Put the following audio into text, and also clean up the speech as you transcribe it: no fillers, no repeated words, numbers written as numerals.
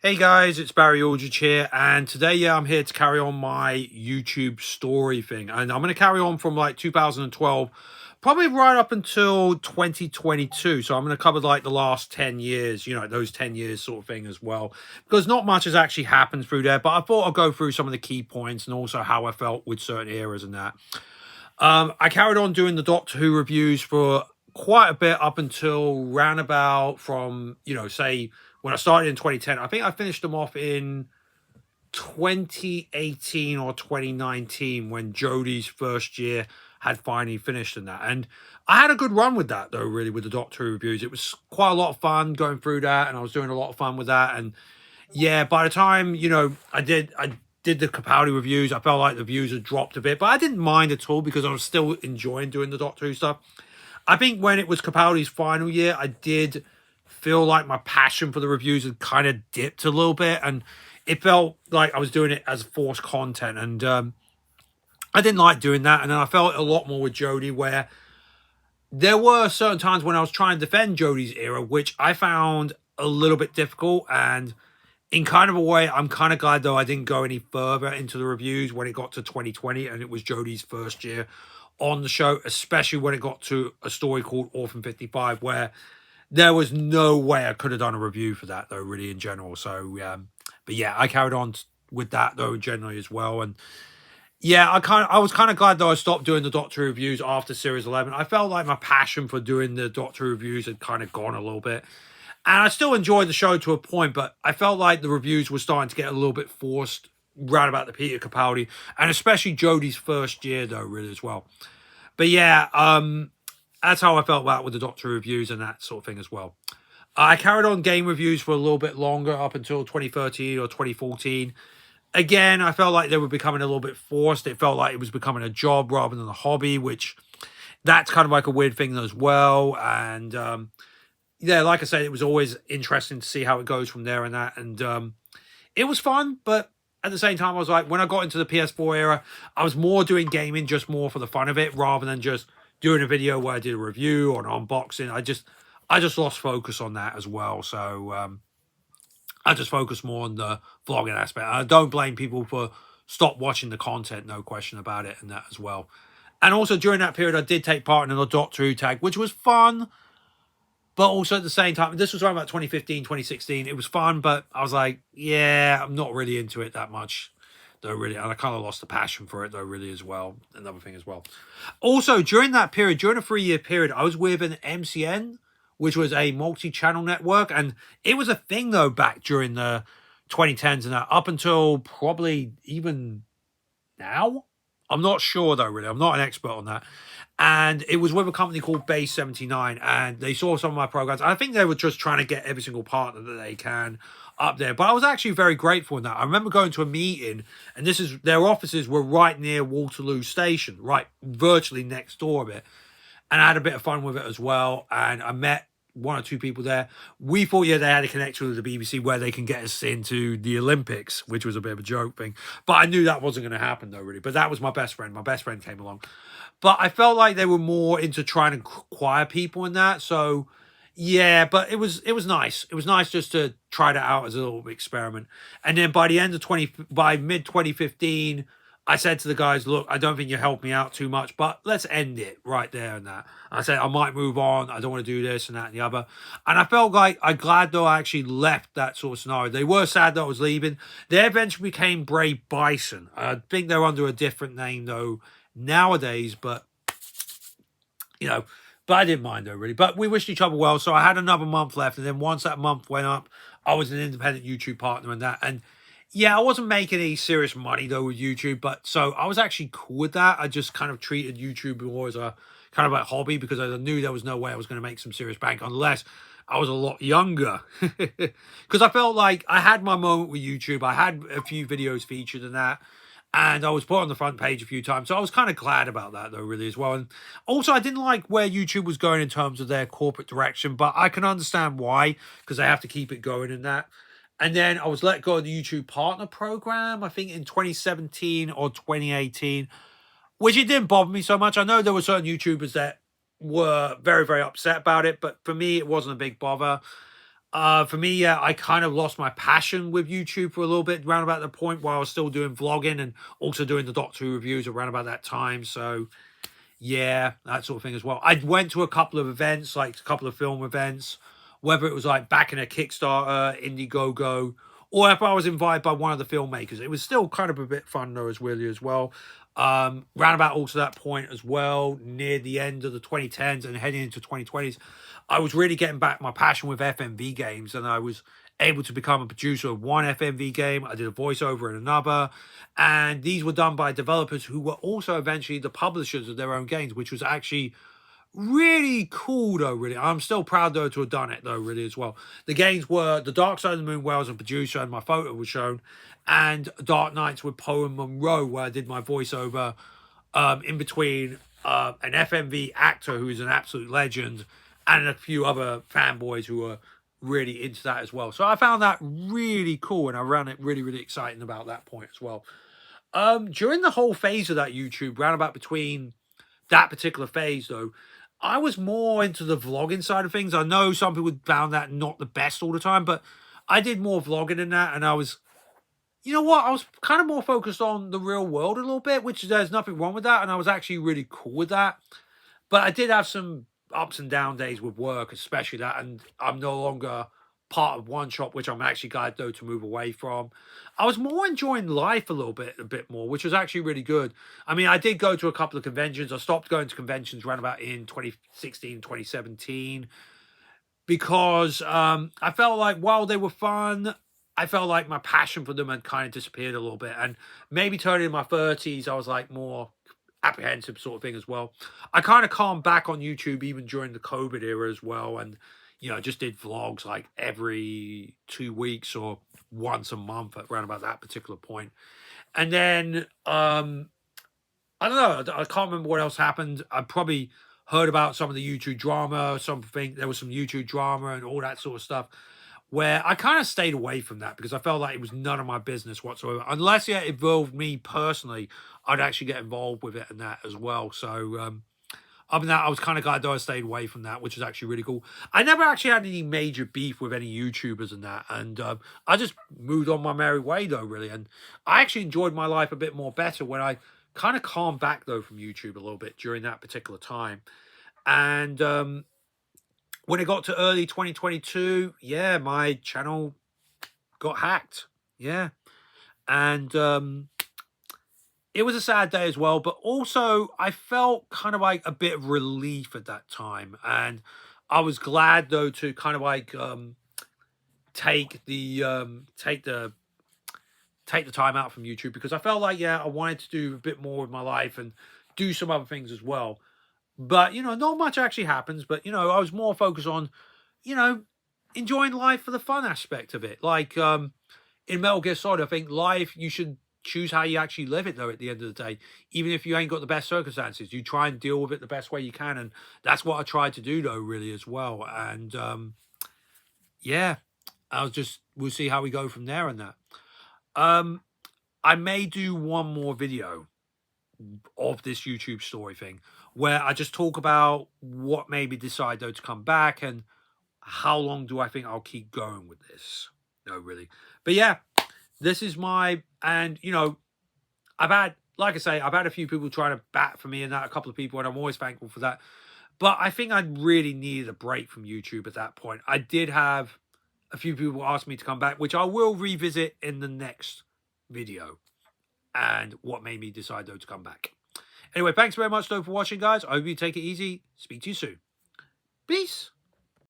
Hey guys, it's Barry Aldridge here, and today, I'm here to carry on my YouTube story thing, and I'm going to carry on from like 2012, probably right up until 2022. So I'm going to cover like the last 10 years, those 10 years sort of thing as well, because not much has actually happened through there. But I thought I'd go through some of the key points and also how I felt with certain eras and that. I carried on doing the Doctor Who reviews for quite a bit up until roundabout from, say when I started in 2010. I think I finished them off in 2018 or 2019 when Jodie's first year had finally finished in that. And I had a good run with that though, really, with the Doctor Who reviews. It was quite a lot of fun going through that, and I was doing a lot of fun with that. And yeah, by the time, I did the Capaldi reviews, I felt like the views had dropped a bit, but I didn't mind at all because I was still enjoying doing the Doctor Who stuff. I think when it was Capaldi's final year, I did feel like my passion for the reviews had kind of dipped a little bit, and it felt like I was doing it as forced content, and I didn't like doing that. And then I felt a lot more with Jodie, where there were certain times when I was trying to defend Jodie's era, which I found a little bit difficult. And in kind of a way, I'm kind of glad though I didn't go any further into the reviews when it got to 2020 and it was Jodie's first year on the show, especially when it got to a story called Orphan 55, where there was no way I could have done a review for that though, really, in general. So but yeah, I carried on with that though generally as well. And yeah, I was kind of glad though I stopped doing the Doctor Who reviews after series 11. I felt like my passion for doing the Doctor Who reviews had kind of gone a little bit. And I still enjoyed the show to a point, but I felt like the reviews were starting to get a little bit forced right about the Peter Capaldi, and especially Jodie's first year, though, really, as well. But yeah, that's how I felt about with the Doctor reviews and that sort of thing as well. I carried on game reviews for a little bit longer, up until 2013 or 2014. Again, I felt like they were becoming a little bit forced. It felt like it was becoming a job rather than a hobby, which that's kind of like a weird thing as well. And yeah, like I said, it was always interesting to see how it goes from there and that. And it was fun, but at the same time, I was like, when I got into the PS4 era, I was more doing gaming just more for the fun of it, rather than just doing a video where I did a review or an unboxing. I just lost focus on that as well. So I just focus more on the vlogging aspect. I don't blame people for stop watching the content, no question about it, and that as well. And also during that period, I did take part in the Doctor Who tag, which was fun. But also at the same time, this was around about 2015, 2016. It was fun, but I was like, yeah, I'm not really into it that much, though, really. And I kind of lost the passion for it, though, really, as well. Another thing as well. Also, during that period, during a 3-year period, I was with an MCN, which was a multi-channel network. And it was a thing, though, back during the 2010s and that, up until probably even now. I'm not sure, though, really. I'm not an expert on that. And it was with a company called Base 79, and they saw some of my programs. I think they were just trying to get every single partner that they can up there. But I was actually very grateful in that. I remember going to a meeting, and their offices were right near Waterloo Station, right virtually next door of it. And I had a bit of fun with it as well. And I met one or two people there. We thought, yeah, they had a connection with the BBC where they can get us into the Olympics, which was a bit of a joke thing. But I knew that wasn't going to happen, though, really. But that was my best friend. My best friend came along. But I felt like they were more into trying to acquire people in that. So, yeah, but it was nice. It was nice just to try that out as a little experiment. And then by mid 2015, I said to the guys, look, I don't think you helped me out too much, but let's end it right there and that. I said, I might move on. I don't want to do this and that and the other. And I felt like I'm glad, though, I actually left that sort of scenario. They were sad that I was leaving. They eventually became Brave Bison. I think they're under a different name, though, nowadays, but, but I didn't mind, though, really. But we wished each other well, so I had another month left. And then once that month went up, I was an independent YouTube partner and that. And yeah, I wasn't making any serious money, though, with YouTube, but so I was actually cool with that. I just kind of treated YouTube more as a kind of a hobby because I knew there was no way I was going to make some serious bank unless I was a lot younger. Because I felt like I had my moment with YouTube. I had a few videos featured in that, and I was put on the front page a few times. So I was kind of glad about that, though, really, as well. And also, I didn't like where YouTube was going in terms of their corporate direction, but I can understand why, because they have to keep it going in that. And then I was let go of the YouTube Partner Program, I think in 2017 or 2018, which it didn't bother me so much. I know there were certain YouTubers that were very, very upset about it, but for me, it wasn't a big bother. For me, yeah, I kind of lost my passion with YouTube for a little bit around about the point where I was still doing vlogging and also doing the Doctor Who reviews around about that time. So yeah, that sort of thing as well. I went to a couple of events, like a couple of film events, whether it was like back in a Kickstarter, Indiegogo, or if I was invited by one of the filmmakers. It was still kind of a bit fun though, as really as well. Round about also that point as well, near the end of the 2010s and heading into 2020s, I was really getting back my passion with FMV games, and I was able to become a producer of one FMV game. I did a voiceover in another, and these were done by developers who were also eventually the publishers of their own games, which was actually really cool though, really. I'm still proud though to have done it though, really, as well. The games were The Dark Side of the Moon, where I was a producer and my photo was shown, and Dark Nights with Poe and Monroe, where I did my voiceover in between an FMV actor who is an absolute legend and a few other fanboys who were really into that as well. So I found that really cool, and I ran it really, really exciting about that point as well. During the whole phase of that YouTube, round about between that particular phase though, I was more into the vlogging side of things. I know some people found that not the best all the time, but I did more vlogging than that, and I was, you know what, I was kind of more focused on the real world a little bit, which there's nothing wrong with that, and I was actually really cool with that. But I did have some ups and down days with work, especially that, and I'm no longer part of one shop, which I'm actually glad though to move away from. I was more enjoying life a bit more, which was actually really good. I mean, I did go to a couple of conventions. I stopped going to conventions around about in 2016, 2017 because I felt like while they were fun, I felt like my passion for them had kind of disappeared a little bit. And maybe turning in my 30s, I was like more apprehensive sort of thing as well. I kind of calmed back on YouTube even during the COVID era as well. And, you know, just did vlogs like every 2 weeks or once a month at around about that particular point. And then I don't know. I can't remember what else happened. I probably heard about some of the YouTube drama, something. There was some YouTube drama and all that sort of stuff where I kind of stayed away from that because I felt like it was none of my business whatsoever. Unless it involved me personally, I'd actually get involved with it and that as well. So, other than that, I was kind of glad that I stayed away from that, which is actually really cool. I never actually had any major beef with any YouTubers and that. And I just moved on my merry way, though, really. And I actually enjoyed my life a bit more better when I kind of calmed back, though, from YouTube a little bit during that particular time. And when it got to early 2022, yeah, my channel got hacked. Yeah. And it was a sad day as well, but also I felt kind of like a bit of relief at that time. And I was glad though to kind of like take the time out from YouTube because I felt like, yeah, I wanted to do a bit more with my life and do some other things as well. But, you know, not much actually happens. But, you know, I was more focused on, you know, enjoying life for the fun aspect of it. Like in Metal Gear Solid, I think life, you should choose how you actually live it, though, at the end of the day. Even if you ain't got the best circumstances, you try and deal with it the best way you can. And that's what I tried to do, though, really, as well. And yeah, we'll see how we go from there and that. I may do one more video of this YouTube story thing where I just talk about what made me decide though to come back and how long do I think I'll keep going with this. No, really. But yeah, this is and you know, I've had, like I say, I've had a few people trying to bat for me and that, a couple of people, and I'm always thankful for that. But I think I really needed a break from YouTube at that point. I did have a few people ask me to come back, which I will revisit in the next video and what made me decide though to come back. Anyway, thanks very much though for watching, guys. I hope you take it easy. Speak to you soon. Peace.